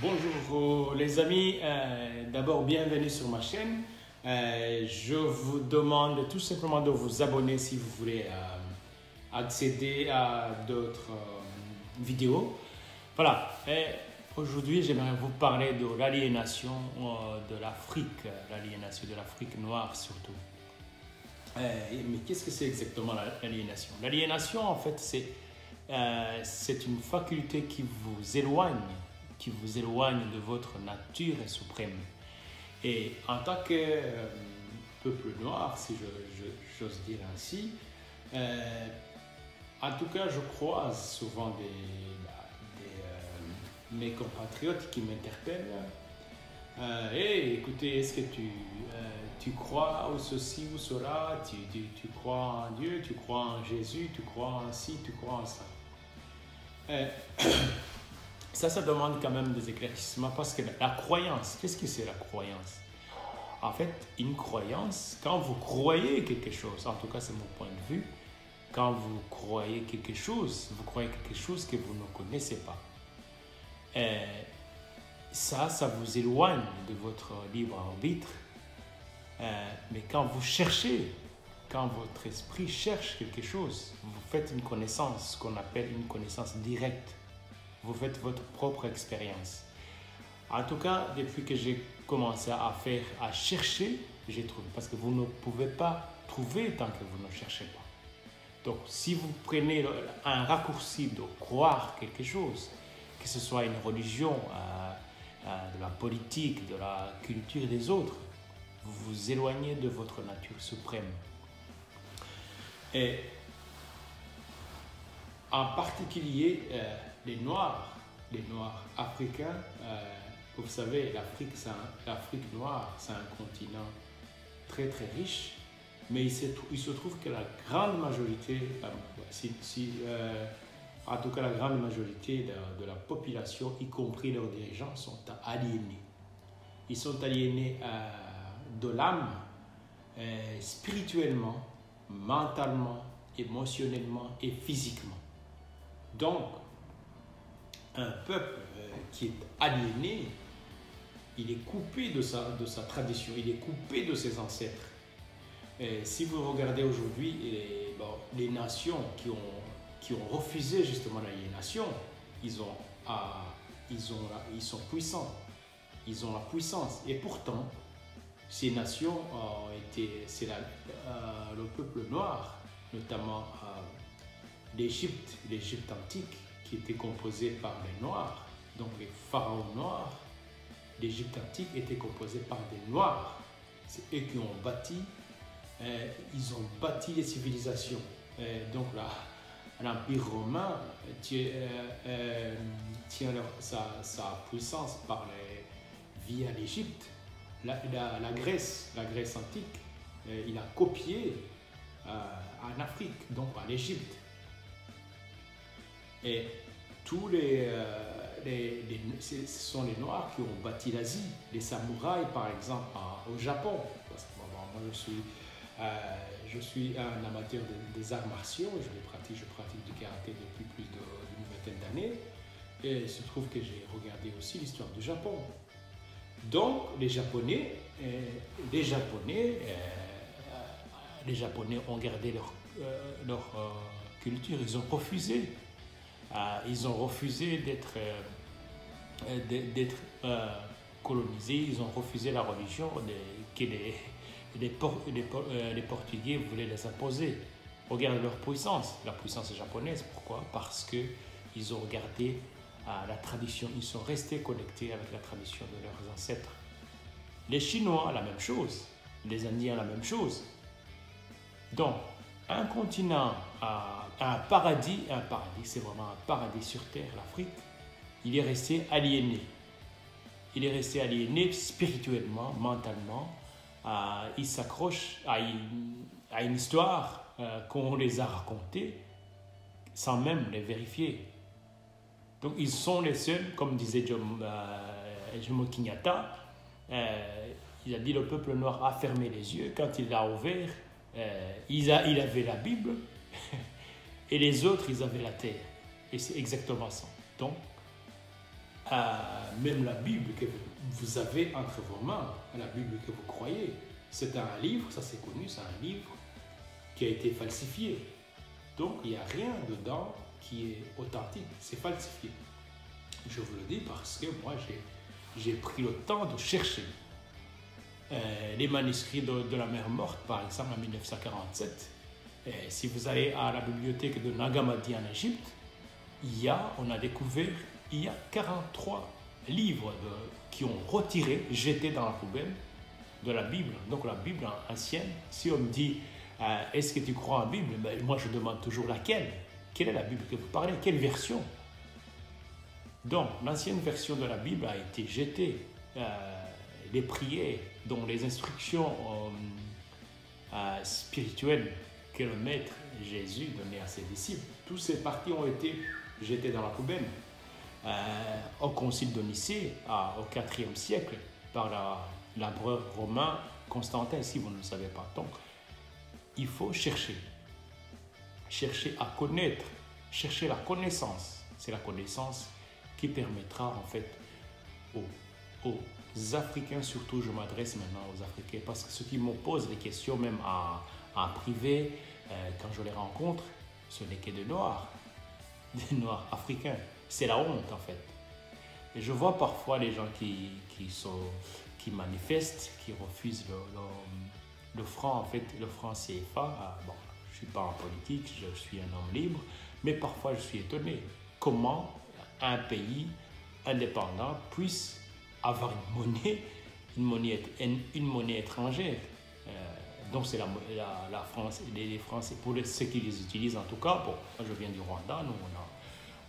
Bonjour les amis, d'abord bienvenue sur ma chaîne. Je vous demande tout simplement de vous abonner si vous voulez accéder à d'autres vidéos. Voilà, aujourd'hui j'aimerais vous parler de l'aliénation de l'Afrique, l'aliénation de l'Afrique noire surtout. Mais qu'est-ce que c'est exactement l'aliénation? L'aliénation en fait c'est une faculté qui vous éloigne de votre nature suprême. Et en tant que peuple noir, si j'ose dire ainsi, en tout cas, je croise souvent mes compatriotes qui m'interpellent. Hey, écoutez, est-ce que tu crois au ceci ou cela, tu crois en Dieu, tu crois en Jésus, tu crois en ci, tu crois en ça. Ça demande quand même des éclaircissements parce que la croyance, qu'est-ce que c'est la croyance? En fait, une croyance, quand vous croyez quelque chose, en tout cas c'est mon point de vue, quand vous croyez quelque chose que vous ne connaissez pas. Ça vous éloigne de votre libre arbitre. Mais quand vous cherchez, quand votre esprit cherche quelque chose, vous faites une connaissance, ce qu'on appelle une connaissance directe. Vous faites votre propre expérience. En tout cas, depuis que j'ai commencé à chercher, j'ai trouvé. Parce que vous ne pouvez pas trouver tant que vous ne cherchez pas. Donc, si vous prenez un raccourci de croire quelque chose, que ce soit une religion, de la politique, de la culture des autres, vous vous éloignez de votre nature suprême. Et en particulier, les Noirs africains, vous savez, l'Afrique noire, c'est un continent très très riche, mais il se trouve que la grande majorité, en tout cas la grande majorité de la population, y compris leurs dirigeants, sont aliénés. Ils sont aliénés de l'âme, spirituellement, mentalement, émotionnellement et physiquement. Donc, un peuple qui est aliéné, il est coupé de sa tradition, il est coupé de ses ancêtres. Et si vous regardez aujourd'hui les nations qui ont refusé justement l'aliénation, ils sont puissants, ils ont la puissance. Et pourtant, ces nations c'est le peuple noir, notamment l'Égypte antique, qui était composée par les Noirs, donc les pharaons noirs. L'Égypte antique était composée par des Noirs. C'est eux qui ont bâti, ils ont bâti les civilisations. Donc l'Empire romain tient sa puissance via l'Égypte. La Grèce antique, il a copié en Afrique, donc en Égypte. Et tous ce sont les Noirs qui ont bâti l'Asie. Les samouraïs, par exemple, au Japon. Parce que moi, je suis un amateur des arts martiaux. Je pratique du karaté depuis plus d'une vingtaine d'années. Et il se trouve que j'ai regardé aussi l'histoire du Japon. Donc, les Japonais ont gardé leur culture. Ils ont refusé. Ils ont refusé d'être colonisés, ils ont refusé la religion que les Portugais voulaient les imposer. Regardez leur puissance, la puissance japonaise. Pourquoi? Parce qu'ils ont regardé la tradition, ils sont restés connectés avec la tradition de leurs ancêtres. Les Chinois, la même chose. Les Indiens, la même chose. Donc, un continent, un paradis, c'est vraiment un paradis sur terre, l'Afrique, il est resté aliéné. Il est resté aliéné spirituellement, mentalement. Il s'accroche à une histoire qu'on les a racontées sans même les vérifier. Donc ils sont les seuls, comme disait Jomo Kenyatta, il a dit le peuple noir a fermé les yeux. Quand il l'a ouvert, il avait la Bible et les autres, ils avaient la terre. Et c'est exactement ça. Donc, même la Bible que vous avez entre vos mains, la Bible que vous croyez, c'est un livre, ça c'est connu, c'est un livre qui a été falsifié. Donc il n'y a rien dedans qui est authentique, c'est falsifié. Je vous le dis parce que moi j'ai pris le temps de chercher. Les manuscrits de la mer morte, par exemple, en 1947. Si vous allez à la bibliothèque de Nag Hammadi en Égypte, on a découvert, il y a 43 livres qui ont retiré, jetés dans la poubelle de la Bible. Donc la Bible ancienne, si on me dit, est-ce que tu crois en Bible? Ben, moi je demande toujours laquelle. Quelle est la Bible que vous parlez? Quelle version? Donc l'ancienne version de la Bible a été jetée. Les prières, dont les instructions spirituelles que le Maître Jésus donnait à ses disciples, toutes ces parties ont été jetées dans la poubelle. Au concile de Nicée, au IVe siècle, par l'empereur romain Constantin, si vous ne le savez pas. Donc, il faut chercher à connaître, chercher la connaissance. C'est la connaissance qui permettra en fait aux Africains, surtout je m'adresse maintenant aux Africains, parce que ceux qui me posent des questions, même en privé, quand je les rencontre, ce n'est que des Noirs africains. C'est la honte en fait. Et je vois parfois les gens qui manifestent, qui refusent le franc, en fait, le franc CFA. Bon, je ne suis pas en politique, je suis un homme libre, mais parfois je suis étonné. Comment un pays indépendant puisse avoir une monnaie étrangère. Donc c'est la France, les Français, pour ceux qui les utilisent en tout cas. Bon, moi je viens du Rwanda, nous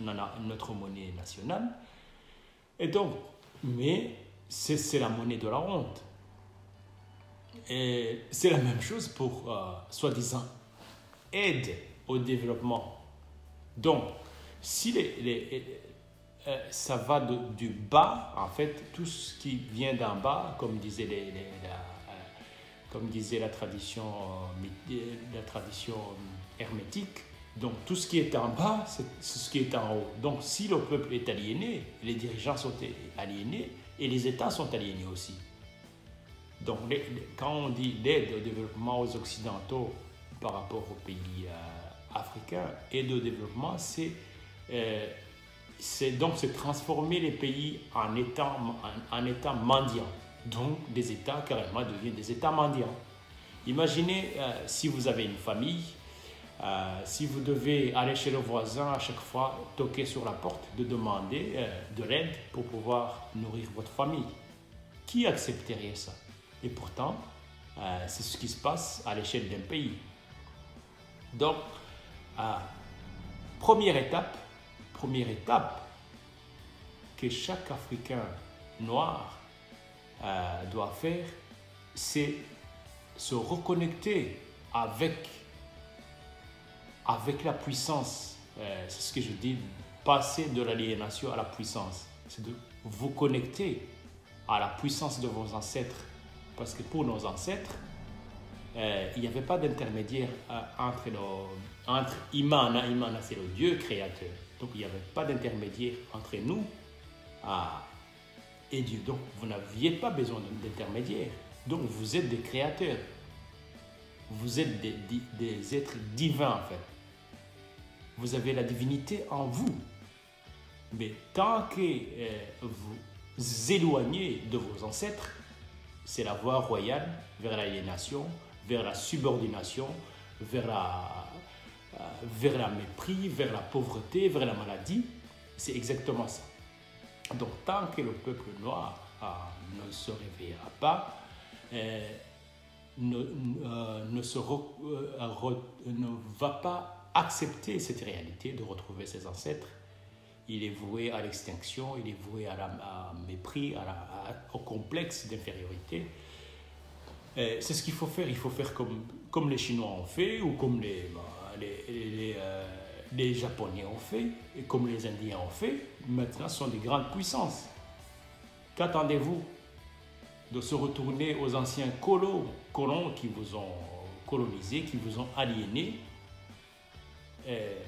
on en a notre monnaie nationale. Et donc, mais c'est la monnaie de la honte. Et c'est la même chose pour soi-disant aide au développement. Donc, si ça va du bas, en fait, tout ce qui vient d'en bas, comme disait la tradition hermétique, donc tout ce qui est en bas, c'est ce qui est en haut. Donc si le peuple est aliéné, les dirigeants sont aliénés et les États sont aliénés aussi. Donc quand on dit l'aide au développement aux Occidentaux par rapport aux pays africains, aide au développement, c'est transformer les pays en États mendiants. Donc, des États carrément deviennent des États mendiants. Imaginez si vous avez une famille, si vous devez aller chez le voisin à chaque fois, toquer sur la porte, de demander de l'aide pour pouvoir nourrir votre famille. Qui accepterait ça? Et pourtant, c'est ce qui se passe à l'échelle d'un pays. Donc, première étape que chaque Africain noir doit faire, c'est se reconnecter avec la puissance. C'est ce que je dis, passer de l'aliénation à la puissance. C'est de vous connecter à la puissance de vos ancêtres. Parce que pour nos ancêtres, il n'y avait pas d'intermédiaire entre Imana, c'est le Dieu créateur. Donc il n'y avait pas d'intermédiaire entre nous et Dieu. Donc vous n'aviez pas besoin d'intermédiaire. Donc vous êtes des créateurs. Vous êtes des êtres divins en fait. Vous avez la divinité en vous. Mais tant que vous éloignez de vos ancêtres, c'est la voie royale vers l'aliénation, vers la subordination, vers la mépris, vers la pauvreté, vers la maladie. C'est exactement ça. Donc tant que le peuple noir ne se réveillera pas, ne va pas accepter cette réalité de retrouver ses ancêtres, il est voué à l'extinction, il est voué à mépris, au complexe d'infériorité. C'est ce qu'il faut faire. Il faut faire comme les Chinois ont fait, ou comme les Japonais ont fait, et comme les Indiens ont fait. Maintenant, ce sont des grandes puissances. Qu'attendez-vous de se retourner aux anciens colons qui vous ont colonisé, qui vous ont aliéné?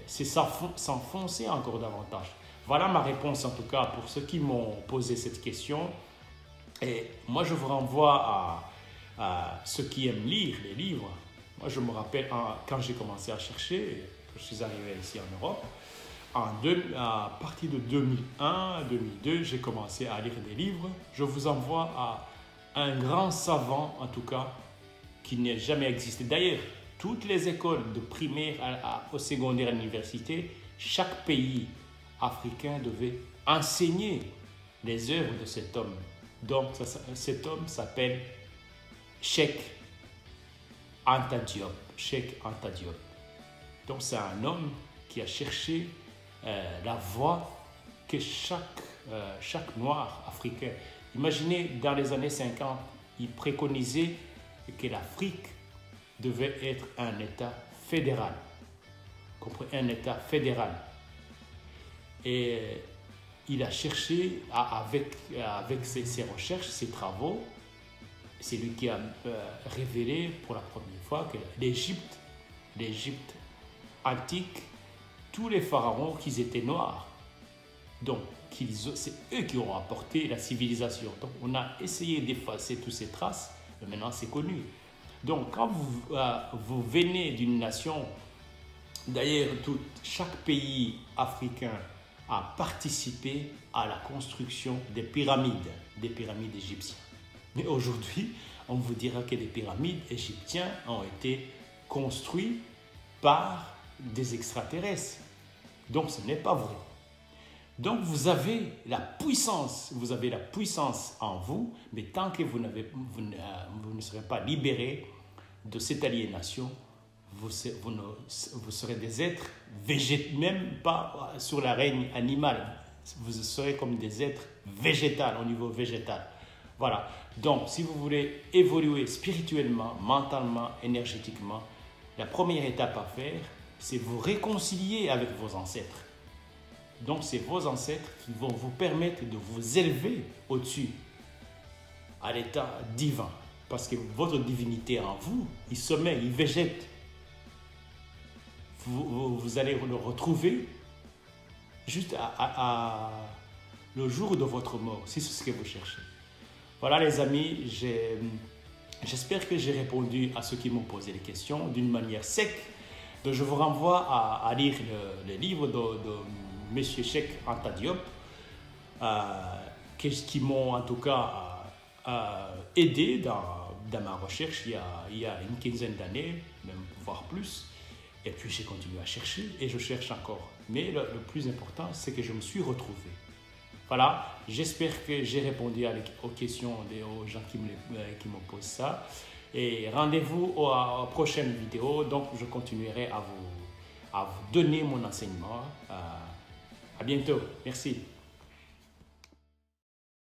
C'est s'enfoncer encore davantage. Voilà ma réponse en tout cas pour ceux qui m'ont posé cette question. Et moi, je vous renvoie à ceux qui aiment lire les livres. Moi, je me rappelle quand j'ai commencé à chercher, je suis arrivé ici en Europe, à partir de 2001-2002, j'ai commencé à lire des livres. Je vous envoie à un grand savant, en tout cas, qui n'a jamais existé. D'ailleurs, toutes les écoles de primaire au secondaire à l'université, chaque pays africain devait enseigner les œuvres de cet homme. Donc, cet homme s'appelle Cheikh Anta Diop. Cheikh Anta Diop. Donc, c'est un homme qui a cherché la voie que chaque noir africain. Imaginez, dans les années 50, il préconisait que l'Afrique devait être un État fédéral. Comprenez, un État fédéral. Et il a cherché, avec ses recherches, ses travaux, c'est lui qui a révélé pour la première fois que l'Égypte antique, tous les pharaons, qu'ils étaient noirs. Donc, c'est eux qui ont apporté la civilisation. Donc, on a essayé d'effacer toutes ces traces, mais maintenant c'est connu. Donc, quand vous venez d'une nation, d'ailleurs, chaque pays africain a participé à la construction des pyramides égyptiennes. Mais aujourd'hui, on vous dira que les pyramides égyptiennes ont été construites par des extraterrestres. Donc, ce n'est pas vrai. Donc, vous avez la puissance en vous, mais tant que vous ne serez pas libérés de cette aliénation, vous serez des êtres végétaux, même pas sur la règne animale, vous serez comme des êtres végétaux au niveau végétal. Voilà. Donc, si vous voulez évoluer spirituellement, mentalement, énergétiquement, la première étape à faire, c'est vous réconcilier avec vos ancêtres. Donc, c'est vos ancêtres qui vont vous permettre de vous élever au-dessus, à l'état divin. Parce que votre divinité en vous, il sommeille, il végète. Vous allez le retrouver juste le jour de votre mort, si c'est ce que vous cherchez. Voilà les amis, j'espère que j'ai répondu à ceux qui m'ont posé les questions d'une manière sec. Donc je vous renvoie à lire le livre de M. Cheikh Anta Diop, qui m'ont en tout cas aidé dans ma recherche il y a une quinzaine d'années, même voire plus. Et puis j'ai continué à chercher et je cherche encore. Mais le plus important, c'est que je me suis retrouvé. Voilà, j'espère que j'ai répondu aux questions aux gens qui me posent ça. Et rendez-vous aux prochaines vidéos. Donc, je continuerai à vous donner mon enseignement. À bientôt. Merci.